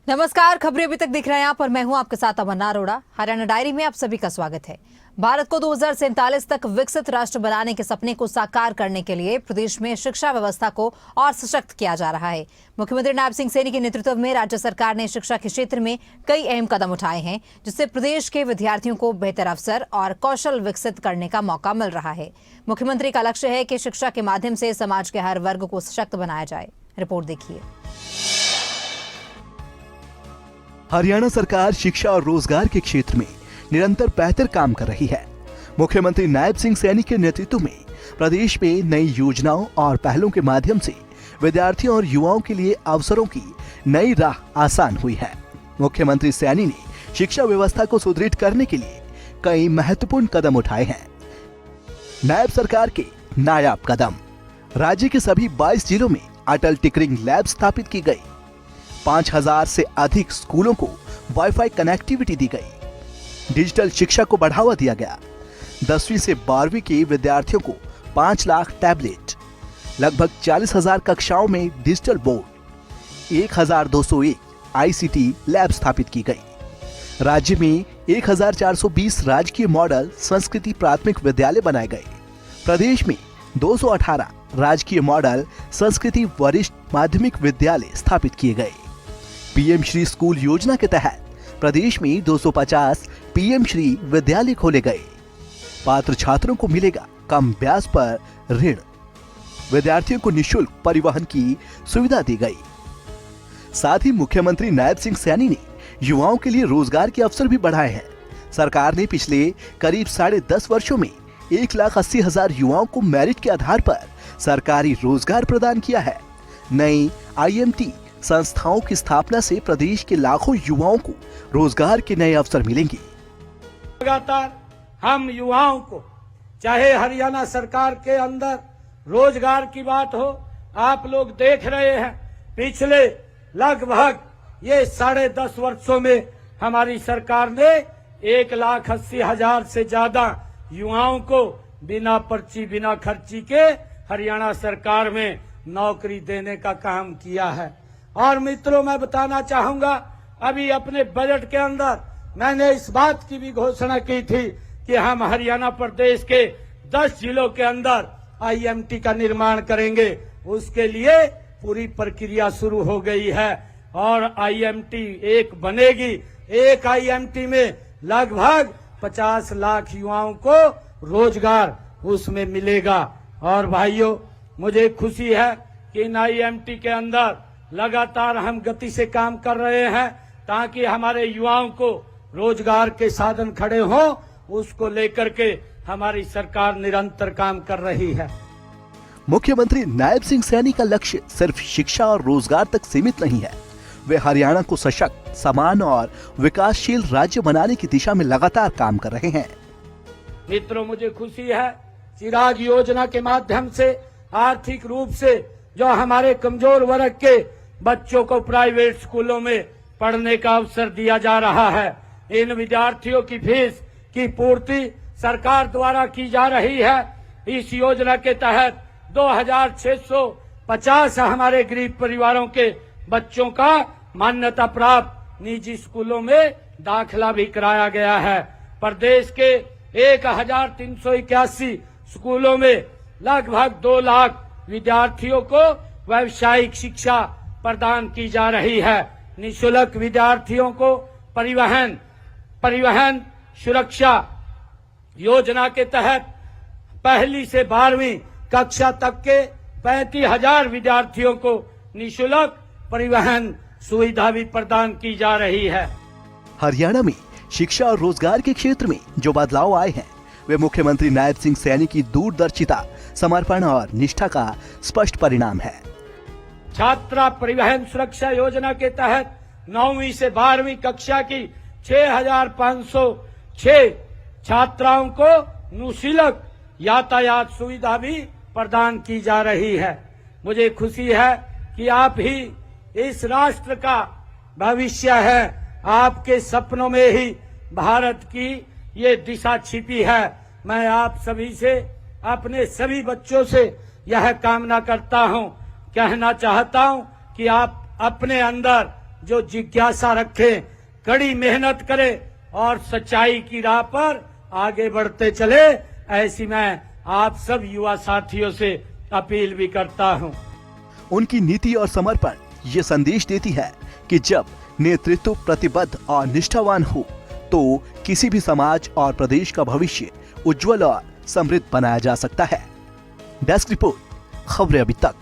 नमस्कार, खबरें अभी तक दिख रहे हैं आप और मैं हूं आपके साथ अमन्ना अरोड़ा। हरियाणा डायरी में आप सभी का स्वागत है। भारत को 2047 तक विकसित राष्ट्र बनाने के सपने को साकार करने के लिए प्रदेश में शिक्षा व्यवस्था को और सशक्त किया जा रहा है। मुख्यमंत्री नायब सिंह सैनी के नेतृत्व में राज्य सरकार ने शिक्षा के क्षेत्र में कई अहम कदम उठाए हैं, जिससे प्रदेश के विद्यार्थियों को बेहतर अवसर और कौशल विकसित करने का मौका मिल रहा है। मुख्यमंत्री का लक्ष्य है कि शिक्षा के माध्यम से समाज के हर वर्ग को सशक्त बनाया जाए। रिपोर्ट देखिए। हरियाणा सरकार शिक्षा और रोजगार के क्षेत्र में निरंतर बेहतर काम कर रही है। मुख्यमंत्री नायब सिंह सैनी के नेतृत्व में प्रदेश में नई योजनाओं और पहलों के माध्यम से विद्यार्थियों और युवाओं के लिए अवसरों की नई राह आसान हुई है। मुख्यमंत्री सैनी ने शिक्षा व्यवस्था को सुदृढ़ करने के लिए कई महत्वपूर्ण कदम उठाए हैं। नायब सरकार के नायाब कदम। राज्य के सभी 22 जिलों में अटल टिकरिंग लैब स्थापित की गई। 5000 से अधिक स्कूलों को वाईफाई कनेक्टिविटी दी गई। डिजिटल शिक्षा को बढ़ावा दिया गया। 10वीं से 12वीं के विद्यार्थियों को 5 लाख टैबलेट, लगभग 40,000 कक्षाओं में डिजिटल बोर्ड, 1201 आईसीटी लैब स्थापित की गई। राज्य में 1420 राजकीय मॉडल संस्कृति प्राथमिक विद्यालय बनाए गए। प्रदेश में 218 राजकीय मॉडल संस्कृति वरिष्ठ माध्यमिक विद्यालय स्थापित किए गए। पीएम श्री स्कूल योजना के तहत प्रदेश में 250 पीएम श्री विद्यालय खोले गए। पात्र छात्रों को मिलेगा कम ब्याज पर ऋण। विद्यार्थियों को निःशुल्क परिवहन की सुविधा दी गई। साथ ही मुख्यमंत्री नायब सिंह सैनी ने युवाओं के लिए रोजगार के अवसर भी बढ़ाए हैं। सरकार ने पिछले करीब 10.5 वर्षों में 1,80,000 युवाओं को मेरिट के आधार पर सरकारी रोजगार प्रदान किया है। नई आईएमटी संस्थाओं की स्थापना से प्रदेश के लाखों युवाओं को रोजगार के नए अवसर मिलेंगे। लगातार हम युवाओं को, चाहे हरियाणा सरकार के अंदर रोजगार की बात हो, आप लोग देख रहे हैं पिछले लगभग ये 10.5 वर्षों में हमारी सरकार ने 1,80,000 से ज्यादा युवाओं को बिना पर्ची बिना खर्ची के हरियाणा सरकार में नौकरी देने का काम किया है। और मित्रों, मैं बताना चाहूंगा, अभी अपने बजट के अंदर मैंने इस बात की भी घोषणा की थी कि हम हरियाणा प्रदेश के 10 जिलों के अंदर आईएमटी का निर्माण करेंगे। उसके लिए पूरी प्रक्रिया शुरू हो गई है और आईएमटी एक बनेगी। एक आईएमटी में लगभग 50 लाख युवाओं को रोजगार उसमें मिलेगा। और भाइयों, मुझे खुशी है कि इन आईएमटी के अंदर लगातार हम गति से काम कर रहे हैं ताकि हमारे युवाओं को रोजगार के साधन खड़े हों। उसको लेकर के हमारी सरकार निरंतर काम कर रही है। मुख्यमंत्री नायब सिंह सैनी का लक्ष्य सिर्फ शिक्षा और रोजगार तक सीमित नहीं है। वे हरियाणा को सशक्त, समान और विकासशील राज्य बनाने की दिशा में लगातार काम कर रहे हैं। मित्रों, मुझे खुशी है चिराग योजना के माध्यम से आर्थिक रूप से जो हमारे कमजोर वर्ग के बच्चों को प्राइवेट स्कूलों में पढ़ने का अवसर दिया जा रहा है। इन विद्यार्थियों की फीस की पूर्ति सरकार द्वारा की जा रही है। इस योजना के तहत 2,650 हमारे गरीब परिवारों के बच्चों का मान्यता प्राप्त निजी स्कूलों में दाखिला भी कराया गया है। प्रदेश के 1,381 स्कूलों में लगभग 2 लाख विद्यार्थियों को व्यावसायिक शिक्षा प्रदान की जा रही है। निःशुल्क विद्यार्थियों को परिवहन सुरक्षा योजना के तहत 1ली से 12वीं कक्षा तक के 35,000 विद्यार्थियों को निःशुल्क परिवहन सुविधा भी प्रदान की जा रही है। हरियाणा में शिक्षा और रोजगार के क्षेत्र में जो बदलाव आए हैं, वे मुख्यमंत्री नायब सिंह सैनी की दूरदर्शिता, समर्पण और निष्ठा का स्पष्ट परिणाम है। छात्रा परिवहन सुरक्षा योजना के तहत 9वीं से 12वीं कक्षा की 6,506 छात्राओं को निःशुल्क यातायात सुविधा भी प्रदान की जा रही है। मुझे खुशी है कि आप ही इस राष्ट्र का भविष्य है। आपके सपनों में ही भारत की ये दिशा छिपी है। मैं आप सभी से, अपने सभी बच्चों से यह कामना करता हूं, कहना चाहता हूं कि आप अपने अंदर जो जिज्ञासा रखे, कड़ी मेहनत करे और सच्चाई की राह पर आगे बढ़ते चले, ऐसी मैं आप सब युवा साथियों से अपील भी करता हूं। उनकी नीति और समर्पण ये संदेश देती है कि जब नेतृत्व प्रतिबद्ध और निष्ठावान हो तो किसी भी समाज और प्रदेश का भविष्य उज्जवल और समृद्ध बनाया जा सकता है। डेस्क रिपोर्ट, खबरें अभी तक।